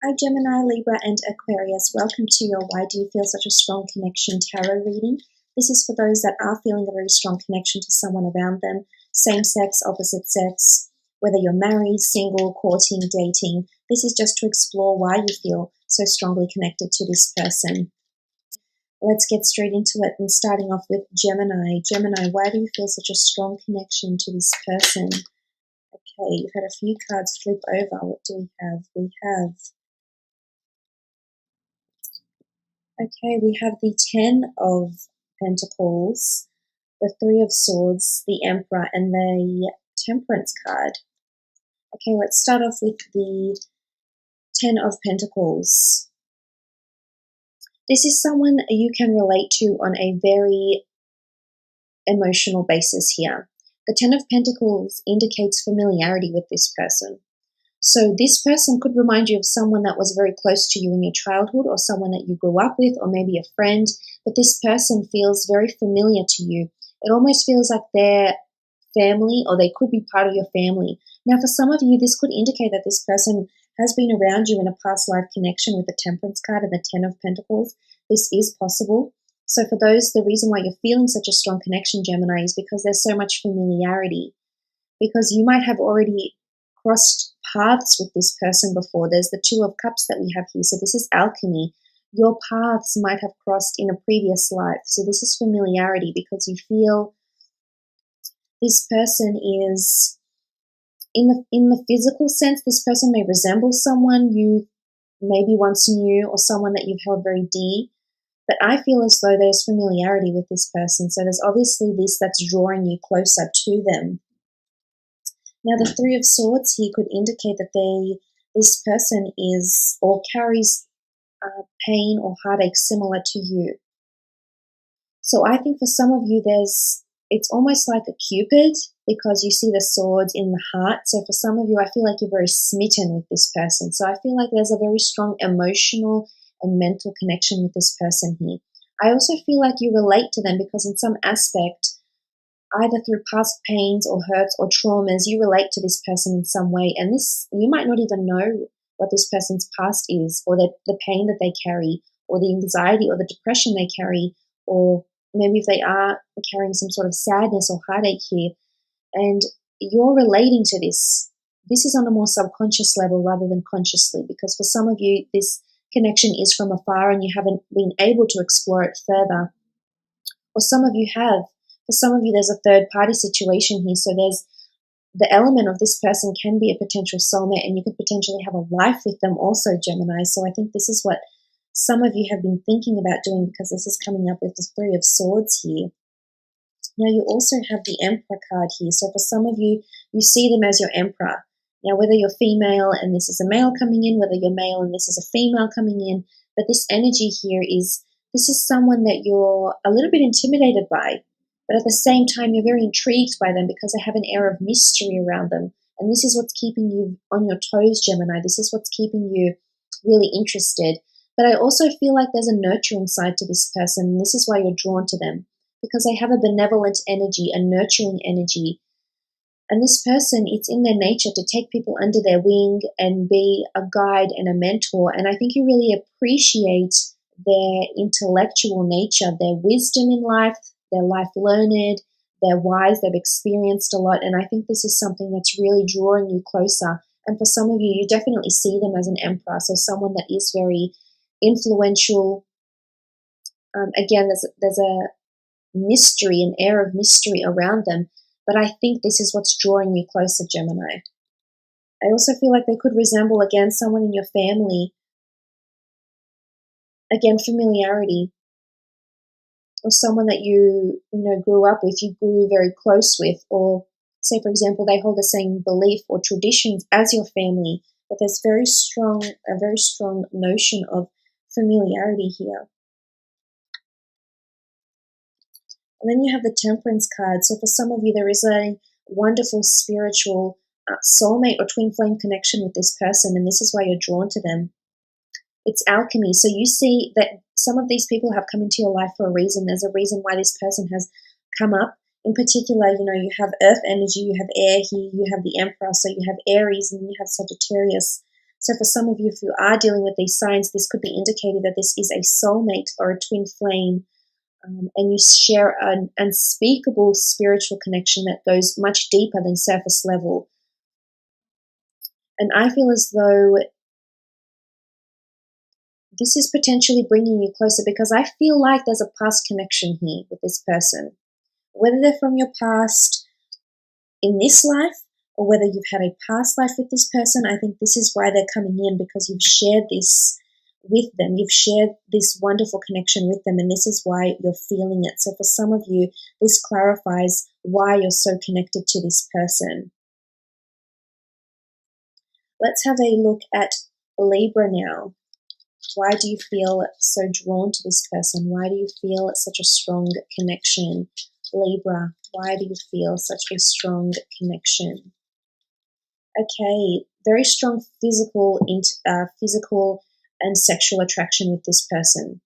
Hi Gemini, Libra and Aquarius. Welcome to your Why Do You Feel Such a Strong Connection tarot reading. This is for those that are feeling a very strong connection to someone around them, same sex, opposite sex, whether you're married, single, courting, dating. This is just to explore why you feel so strongly connected to this person. Let's get straight into it, and starting off with Gemini. Gemini, why do you feel such a strong connection to this person? Okay, you've had a few cards flip over. What do we have? We have the Ten of Pentacles, the Three of Swords, the Emperor, and the Temperance card. Okay, let's start off with the Ten of Pentacles. This is someone you can relate to on a very emotional basis here. The Ten of Pentacles indicates familiarity with this person. So this person could remind you of someone that was very close to you in your childhood, or someone that you grew up with, or maybe a friend, but this person feels very familiar to you. It almost feels like they're family, or they could be part of your family. Now, for some of you, this could indicate that this person has been around you in a past life connection with the Temperance card and the Ten of Pentacles. This is possible. So for those, the reason why you're feeling such a strong connection, Gemini, is because there's so much familiarity. Because you might have already crossed paths with this person before. There's the Two of Cups that we have here. So this is alchemy. Your paths might have crossed in a previous life. So this is familiarity, because you feel this person is, in the physical sense, this person may resemble someone you maybe once knew, or someone that you've held very dear. But I feel as though there's familiarity with this person. So there's obviously this that's drawing you closer to them. Now, the Three of Swords here could indicate that this person is or carries pain or heartache similar to you. So I think for some of you, it's almost like a Cupid, because you see the swords in the heart. So for some of you, I feel like you're very smitten with this person. So I feel like there's a very strong emotional and mental connection with this person here. I also feel like you relate to them, because in some aspect, either through past pains or hurts or traumas, you relate to this person in some way. And this, you might not even know what this person's past is, or the pain that they carry, or the anxiety or the depression they carry, or maybe if they are carrying some sort of sadness or heartache here, and you're relating to this. This is on a more subconscious level rather than consciously, because for some of you, this connection is from afar and you haven't been able to explore it further. Or some of you have. For some of you, there's a third-party situation here. So there's the element of this person can be a potential soulmate, and you could potentially have a life with them also, Gemini. So I think this is what some of you have been thinking about doing, because this is coming up with the Three of Swords here. Now, you also have the Emperor card here. So for some of you, you see them as your Emperor. Now, whether you're female and this is a male coming in, whether you're male and this is a female coming in, but this energy here is, this is someone that you're a little bit intimidated by. But at the same time, you're very intrigued by them, because they have an air of mystery around them. And this is what's keeping you on your toes, Gemini. This is what's keeping you really interested. But I also feel like there's a nurturing side to this person. And this is why you're drawn to them, because they have a benevolent energy, a nurturing energy. And this person, it's in their nature to take people under their wing and be a guide and a mentor. And I think you really appreciate their intellectual nature, their wisdom in life. They're life learned, they're wise, they've experienced a lot, and I think this is something that's really drawing you closer. And for some of you, you definitely see them as an emperor, so someone that is very influential. Again, there's a mystery, an air of mystery around them, but I think this is what's drawing you closer, Gemini. I also feel like they could resemble, again, someone in your family. Again, familiarity. Or someone that you grew up with, you grew very close with, or say, for example, they hold the same belief or traditions as your family, but there's a very strong notion of familiarity here. And then you have the Temperance card. So for some of you, there is a wonderful spiritual soulmate or twin flame connection with this person, and this is why you're drawn to them. It's alchemy. So you see that some of these people have come into your life for a reason. There's a reason why this person has come up. In particular, you have earth energy, you have air here, you have the Emperor, so you have Aries, and then you have Sagittarius. So for some of you, if you are dealing with these signs, this could be indicating that this is a soulmate or a twin flame, and you share an unspeakable spiritual connection that goes much deeper than surface level. And I feel as though this is potentially bringing you closer, because I feel like there's a past connection here with this person. Whether they're from your past in this life, or whether you've had a past life with this person, I think this is why they're coming in, because you've shared this with them. You've shared this wonderful connection with them, and this is why you're feeling it. So for some of you, this clarifies why you're so connected to this person. Let's have a look at Libra now. Why do you feel so drawn to this person? Why do you feel such a strong connection? Libra, why do you feel such a strong connection? Okay, very strong physical and sexual attraction with this person.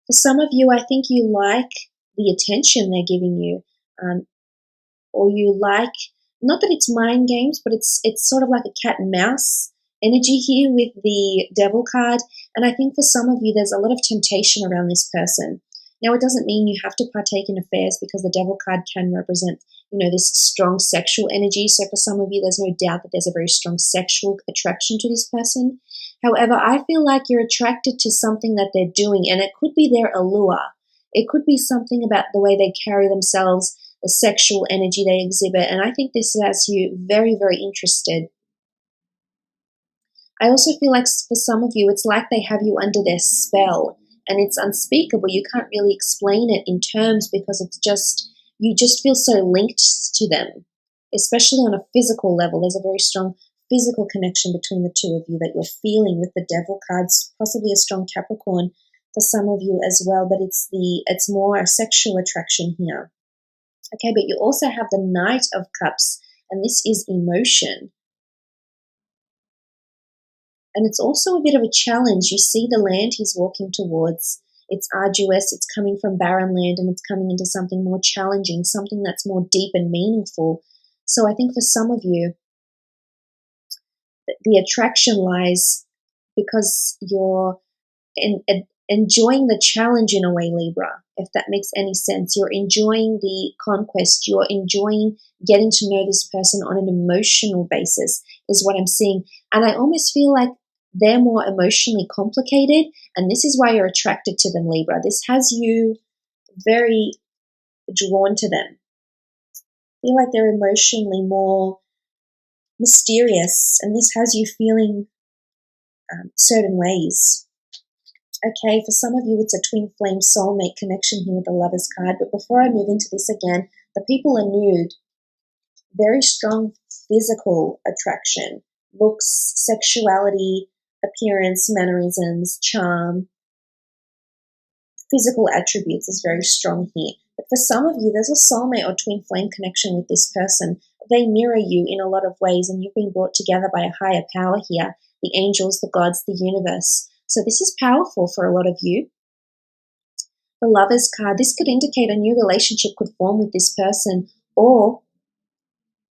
For some of you, I think you like the attention they're giving you, or you like, not that it's mind games, but it's sort of like a cat and mouse energy here with the Devil card. And I think for some of you, there's a lot of temptation around this person. Now, it doesn't mean you have to partake in affairs, because the Devil card can represent, this strong sexual energy. So for some of you, there's no doubt that there's a very strong sexual attraction to this person. However, I feel like you're attracted to something that they're doing, and it could be their allure. It could be something about the way they carry themselves, the sexual energy they exhibit. And I think this has you very, very interested. I also feel like for some of you, it's like they have you under their spell, and it's unspeakable. You can't really explain it in terms, because it's just, you just feel so linked to them, especially on a physical level. There's a very strong physical connection between the two of you that you're feeling with the Devil cards, possibly a strong Capricorn for some of you as well, but it's more a sexual attraction here. Okay, but you also have the Knight of Cups, and this is emotion. And it's also a bit of a challenge. You see the land he's walking towards. It's arduous, it's coming from barren land, and it's coming into something more challenging, something that's more deep and meaningful. So I think for some of you, the attraction lies because you're enjoying the challenge in a way, Libra, if that makes any sense. You're enjoying the conquest. You're enjoying getting to know this person on an emotional basis, is what I'm seeing. And I almost feel like they're more emotionally complicated, and this is why you're attracted to them, Libra. This has you very drawn to them. I feel like they're emotionally more mysterious, and this has you feeling certain ways. Okay, for some of you, it's a twin flame soulmate connection here with the Lovers card. But before I move into this again, the people are nude. Very strong physical attraction, looks, sexuality, appearance, mannerisms, charm, physical attributes is very strong here. But for some of you, there's a soulmate or twin flame connection with this person. They mirror you in a lot of ways, and you've been brought together by a higher power here, the angels, the gods, the universe. So this is powerful for a lot of you. The Lovers card, this could indicate a new relationship could form with this person, or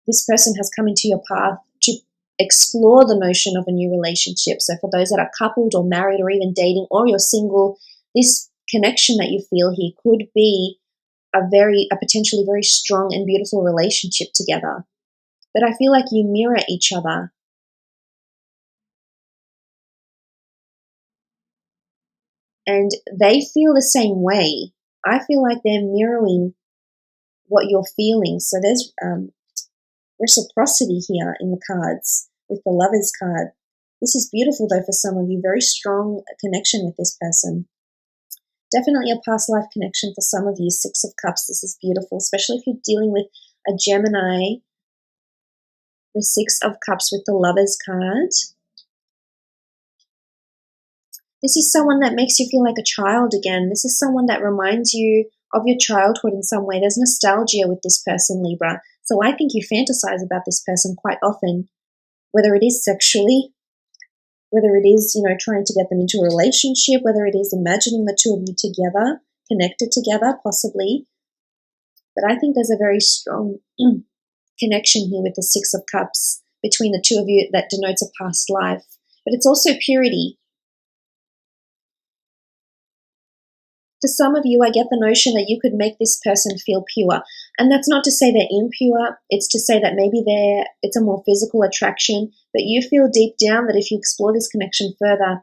this person has come into your path to explore the notion of a new relationship. So for those that are coupled or married or even dating, or you're single, this connection that you feel here could be a potentially very strong and beautiful relationship together. But I feel like you mirror each other. And they feel the same way. I feel like they're mirroring what you're feeling. So there's reciprocity here in the cards with the Lovers card. This is beautiful though for some of you. Very strong connection with this person. Definitely a past life connection for some of you. Six of Cups, this is beautiful, especially if you're dealing with a Gemini. The Six of Cups with the Lovers card. This is someone that makes you feel like a child again. This is someone that reminds you of your childhood in some way. There's nostalgia with this person, Libra. So I think you fantasize about this person quite often, whether it is sexually, whether it is, trying to get them into a relationship, whether it is imagining the two of you together, connected together, possibly. But I think there's a very strong connection here with the Six of Cups between the two of you that denotes a past life. but it's also purity. For some of you, I get the notion that you could make this person feel pure. And that's not to say they're impure. It's to say that maybe it's a more physical attraction, but you feel deep down that if you explore this connection further,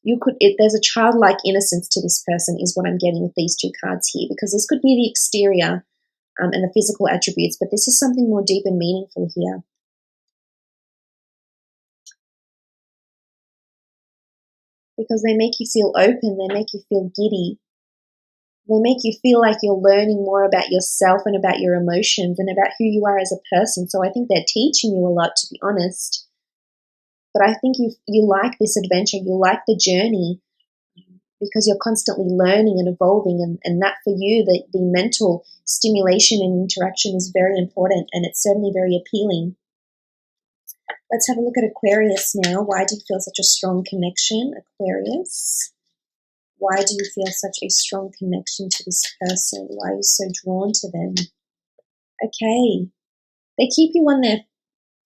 there's a childlike innocence to this person is what I'm getting with these two cards here, because this could be the exterior and the physical attributes, but this is something more deep and meaningful here. Because they make you feel open, they make you feel giddy. They make you feel like you're learning more about yourself and about your emotions and about who you are as a person. So I think they're teaching you a lot, to be honest. But I think you like this adventure, you like the journey, because you're constantly learning and evolving. And that for you, the mental stimulation and interaction is very important, and it's certainly very appealing. Let's have a look at Aquarius now. Why do you feel such a strong connection, Aquarius? Why do you feel such a strong connection to this person? Why are you so drawn to them? Okay. They keep you on their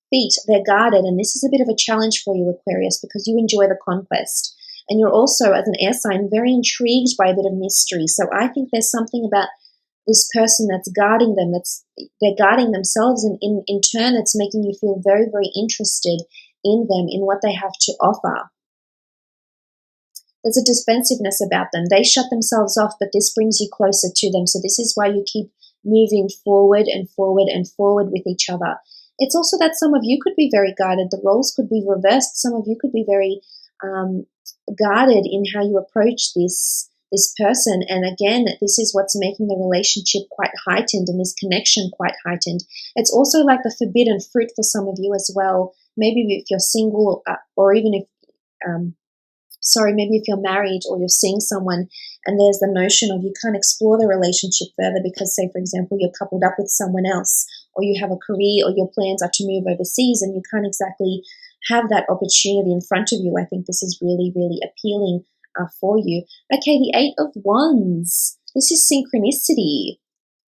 feet. They're guarded. And this is a bit of a challenge for you, Aquarius, because you enjoy the conquest. And you're also, as an air sign, very intrigued by a bit of mystery. So I think there's something about this person that's guarding them. They're guarding themselves. And in turn, it's making you feel very, very interested in them, in what they have to offer. There's a defensiveness about them. They shut themselves off, but this brings you closer to them. So this is why you keep moving forward and forward and forward with each other. It's also that some of you could be very guarded. The roles could be reversed. Some of you could be very guarded in how you approach this person. And again, this is what's making the relationship quite heightened and this connection quite heightened. It's also like the forbidden fruit for some of you as well. Maybe if you're single, or even if maybe if you're married or you're seeing someone and there's the notion of you can't explore the relationship further because, say, for example, you're coupled up with someone else, or you have a career, or your plans are to move overseas and you can't exactly have that opportunity in front of you. I think this is really, really appealing for you. Okay, the Eight of Wands. This is synchronicity.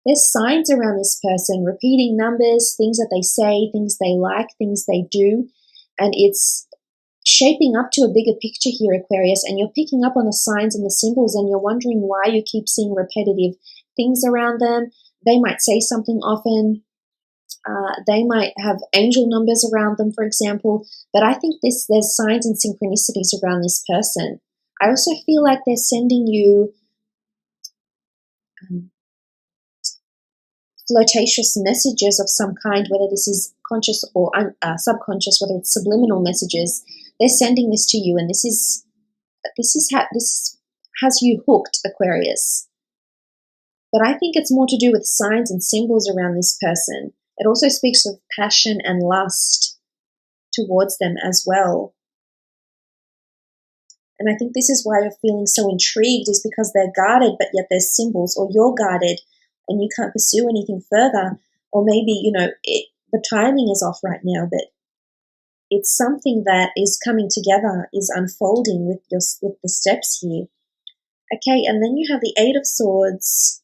There's signs around this person, repeating numbers, things that they say, things they like, things they do, and it's shaping up to a bigger picture here, Aquarius, and you're picking up on the signs and the symbols, and you're wondering why you keep seeing repetitive things around them. They might say something often. They might have angel numbers around them, for example. But I think there's signs and synchronicities around this person. I also feel like they're sending you flirtatious messages of some kind, whether this is conscious or subconscious, whether it's subliminal messages. They're sending this to you, and this has you hooked, Aquarius. But I think it's more to do with signs and symbols around this person. It also speaks of passion and lust towards them as well. And I think this is why you're feeling so intrigued, is because they're guarded, but yet there's symbols, or you're guarded and you can't pursue anything further. Or maybe, the timing is off right now, but it's something that is coming together, is unfolding with the steps here. Okay, and then you have the Eight of Swords.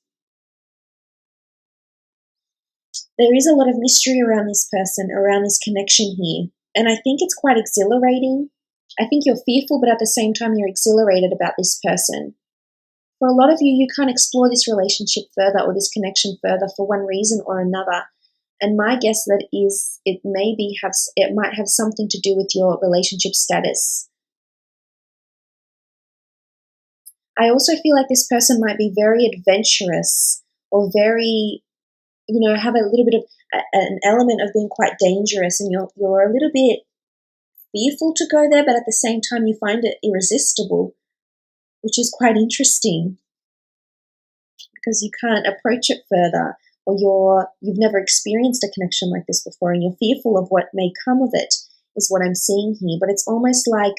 There is a lot of mystery around this person, around this connection here. And I think it's quite exhilarating. I think you're fearful, but at the same time you're exhilarated about this person. For a lot of you, you can't explore this relationship further or this connection further for one reason or another. And my guess that is it might have something to do with your relationship status. I also feel like this person might be very adventurous, or very, have a little bit of an element of being quite dangerous, and you're a little bit fearful to go there, but at the same time you find it irresistible, which is quite interesting, because you can't approach it further, or you've never experienced a connection like this before, and you're fearful of what may come of it, is what I'm seeing here. But it's almost like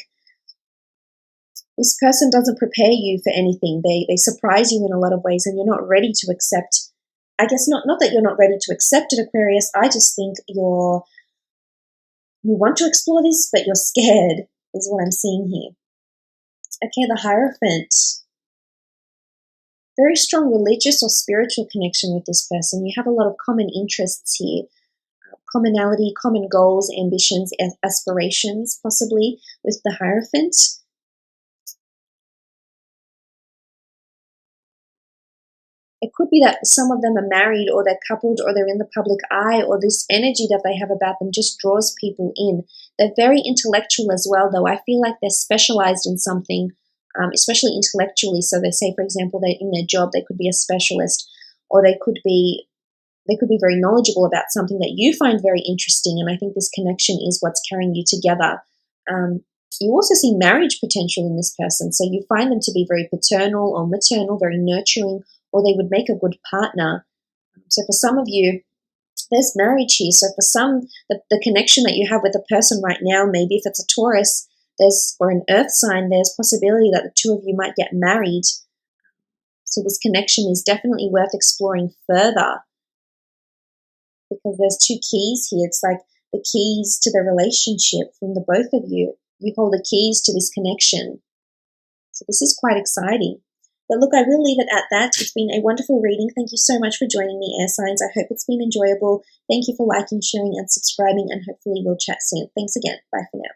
this person doesn't prepare you for anything. They surprise you in a lot of ways, and you're not ready to accept. I guess not that you're not ready to accept it, Aquarius. I just think you want to explore this, but you're scared, is what I'm seeing here. Okay, the Hierophant. Very strong religious or spiritual connection with this person. You have a lot of common interests here, commonality, common goals, ambitions, aspirations, possibly with the Hierophant. It could be that some of them are married, or they're coupled, or they're in the public eye, or this energy that they have about them just draws people in. They're very intellectual as well, though. I feel like they're specialized in something, especially intellectually. So they say, for example, that in their job, they could be a specialist, or they could be very knowledgeable about something that you find very interesting. And I think this connection is what's carrying you together. You also see marriage potential in this person. So you find them to be very paternal or maternal, very nurturing, or they would make a good partner. So for some of you, there's marriage here. So for some, the connection that you have with a person right now, maybe if it's a Taurus, or an earth sign, there's possibility that the two of you might get married. So this connection is definitely worth exploring further, because there's two keys here. It's like the keys to the relationship from the both of you. You hold the keys to this connection. So this is quite exciting. But look, I will leave it at that. It's been a wonderful reading. Thank you so much for joining me, air signs. I hope it's been enjoyable. Thank you for liking, sharing, and subscribing, and hopefully we'll chat soon. Thanks again. Bye for now.